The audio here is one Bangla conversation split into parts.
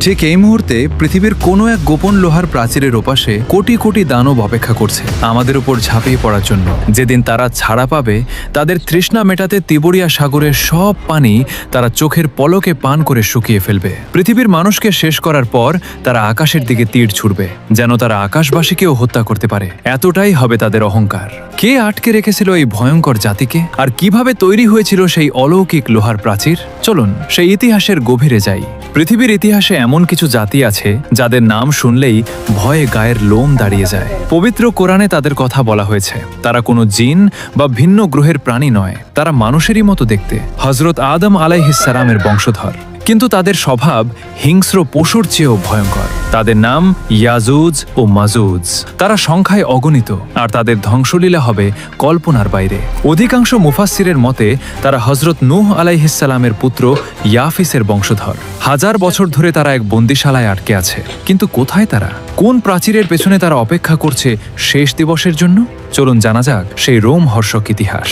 ঠিক এই মুহূর্তে পৃথিবীর কোনো এক গোপন লোহার প্রাচীরের ওপাশে কোটি কোটি দানব অপেক্ষা করছে আমাদের উপর ঝাঁপিয়ে পড়ার জন্য। যেদিন তারা ছাড়া পাবে, তাদের তৃষ্ণা মেটাতে তিবরিয়া সাগরের সব পানি তারা চোখের পলকে পান করে শুকিয়ে ফেলবে। পৃথিবীর মানুষকে শেষ করার পর তারা আকাশের দিকে তীর ছুড়বে, যেন তারা আকাশবাসীকেও হত্যা করতে পারে। এতটাই হবে তাদের অহংকার। কে আটকে রেখেছিল এই ভয়ঙ্কর জাতিকে, আর কিভাবে তৈরি হয়েছিল সেই অলৌকিক লোহার প্রাচীর? চলুন সেই ইতিহাসের গভীরে যাই। পৃথিবীর ইতিহাসে এমন কিছু জাতি আছে যাদের নাম শুনলেই ভয়ে গায়ের লোম দাঁড়িয়ে যায়। পবিত্র কোরআনে তাদের কথা বলা হয়েছে। তারা কোনো জিন বা ভিন্ন গ্রহের প্রাণী নয়, তারা মানুষেরই মতো দেখতে, হযরত আদম আলাইহিস সালামের বংশধর। কিন্তু তাদের স্বভাব হিংস্র পশুর চেয়েও ভয়ঙ্কর। তাদের নাম ইয়াজুজ ও মাজুজ। তারা সংখ্যায় অগণিত, আর তাদের ধ্বংসলীলা হবে কল্পনার বাইরে। অধিকাংশ মুফাসসিরের মতে তারা হযরত নূহ আলাইহিস সালামের পুত্র ইয়াফিসের বংশধর। হাজার বছর ধরে তারা এক বন্দিশালায় আটকে আছে। কিন্তু কোথায় তারা? কোন প্রাচীরের পেছনে তারা অপেক্ষা করছে শেষ দিবসের জন্য? চলুন জানা যাক সেই রোমহর্ষক ইতিহাস।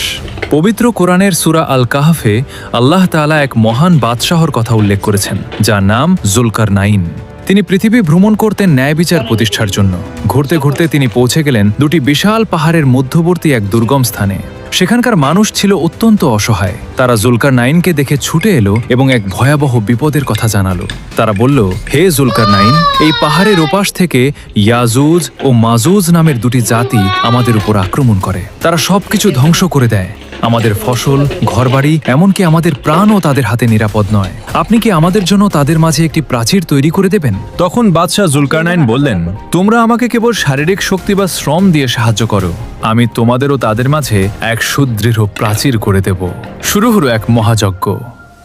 পবিত্র কোরআনের সূরা আল কাহফে আল্লাহ তাআলা এক মহান বাদশাহর কথা উল্লেখ করেছেন, যার নাম জুলকারনাইন। তিনি পৃথিবী ভ্রমণ করতেন ন্যায় বিচার প্রতিষ্ঠার জন্য। ঘুরতে ঘুরতে তিনি পৌঁছে গেলেন দুটি বিশাল পাহাড়ের মধ্যবর্তী এক দুর্গম স্থানে। সেখানকার মানুষ ছিল অত্যন্ত অসহায়। তারা জুলকারনাইনকে দেখে ছুটে এলো এবং এক ভয়াবহ বিপদের কথা জানালো। তারা বলল, হে জুলকারনাইন, এই পাহাড়ের ওপাশ থেকে ইয়াজুজ ও মাজুজ নামের দুটি জাতি আমাদের উপর আক্রমণ করে। তারা সবকিছু ধ্বংস করে দেয়। আমাদের ফসল, ঘরবাড়ি, এমনকি আমাদের প্রাণও তাদের হাতে নিরাপদ নয়। আপনি কি আমাদের জন্য তাদের মাঝে একটি প্রাচীর তৈরি করে দেবেন? তখন বাদশাহ জুলকারনাইন বললেন, তোমরা আমাকে কেবল শারীরিক শক্তি বা শ্রম দিয়ে সাহায্য করো, আমি তোমাদেরও তাদের মাঝে এক সুদৃঢ় প্রাচীর করে দেব। শুরু হলো এক মহাযজ্ঞ।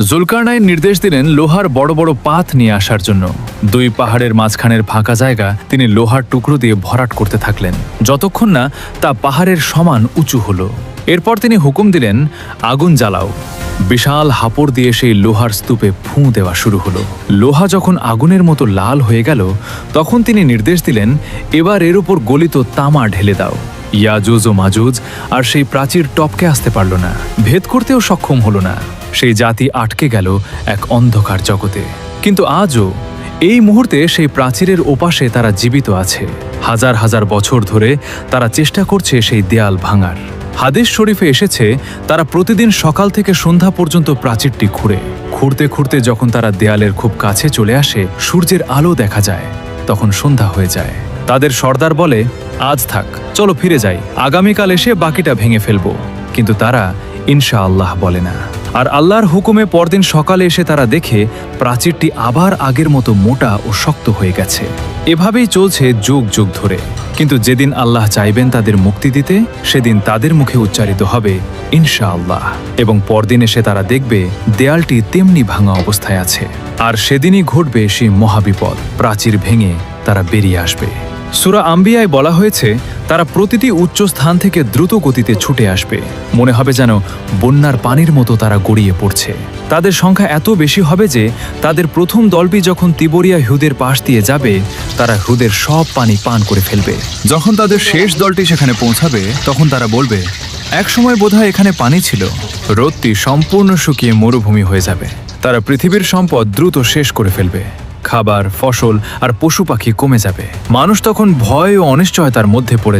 জুলকারনাইন নির্দেশ দিলেন লোহার বড় বড় পাত নিয়ে আসার জন্য। দুই পাহাড়ের মাঝখানের ফাঁকা জায়গা তিনি লোহার টুকরো দিয়ে ভরাট করতে থাকলেন, যতক্ষণ না তা পাহাড়ের সমান উঁচু হলো। এরপর তিনি হুকুম দিলেন, আগুন জ্বালাও। বিশাল হাপড় দিয়ে সেই লোহার স্তূপে ফুঁ দেওয়া শুরু হলো। লোহা যখন আগুনের মতো লাল হয়ে গেল, তখন তিনি নির্দেশ দিলেন, এবার এর উপর গলিত তামা ঢেলে দাও। ইয়াজুজ ও মাজুজ আর সেই প্রাচীর টপকে আসতে পারল না, ভেদ করতেও সক্ষম হলো না। সেই জাতি আটকে গেল এক অন্ধকার জগতে। কিন্তু আজও এই মুহূর্তে সেই প্রাচীরের ওপাশে তারা জীবিত আছে। হাজার হাজার বছর ধরে তারা চেষ্টা করছে সেই দেয়াল ভাঙার। হাদিস শরীফে এসেছে, তারা প্রতিদিন সকাল থেকে সন্ধ্যা পর্যন্ত প্রাচীরটি খুঁড়তে খুঁড়তে যখন তারা দেয়ালের খুব কাছে চলে আসে, সূর্যের আলো দেখা যায়, তখন সন্ধ্যা হয়ে যায়। তাদের সর্দার বলে, আজ থাক, চলো ফিরে যাই, আগামীকাল এসে বাকিটা ভেঙে ফেলবো। কিন্তু তারা ইনশাআল্লাহ বলে না। আর আল্লাহর হুকুমে পরদিন সকালে এসে তারা দেখে প্রাচীরটি আবার আগের মতো মোটা ও শক্ত হয়ে গেছে। এভাবেই চলছে যুগ যুগ ধরে। কিন্তু যেদিন আল্লাহ চাইবেন তাদের মুক্তি দিতে, সেদিন তাদের মুখে উচ্চারিত হবে ইনশাআল্লাহ, এবং পরদিন এসে তারা দেখবে দেয়ালটি তেমনি ভাঙা অবস্থায় আছে। আর সেদিনই ঘটবে সেই মহাবিপদ, প্রাচীর ভেঙে তারা বেরিয়ে আসবে। সূরা আম্বিয়ায় বলা হয়েছে, তারা প্রতিটি উচ্চ স্থান থেকে দ্রুত গতিতে ছুটে আসবে। মনে হবে যেন বন্যার পানির মতো তারা গড়িয়ে পড়ছে। তাদের সংখ্যা এত বেশি হবে যে তাদের প্রথম দলটি যখন তিবরিয়া হ্রদের পাশ দিয়ে যাবে, তারা হ্রদের সব পানি পান করে ফেলবে। যখন তাদের শেষ দলটি সেখানে পৌঁছাবে, তখন তারা বলবে, একসময় বোধহয় এখানে পানি ছিল। হ্রদটি সম্পূর্ণ শুকিয়ে মরুভূমি হয়ে যাবে। তারা পৃথিবীর সম্পদ দ্রুত শেষ করে ফেলবে। খাবার, ফসল আর পশু পাখি কমে যাবে। মানুষ তখন ভয় ও অনিশ্চয়তার মধ্যে পড়ে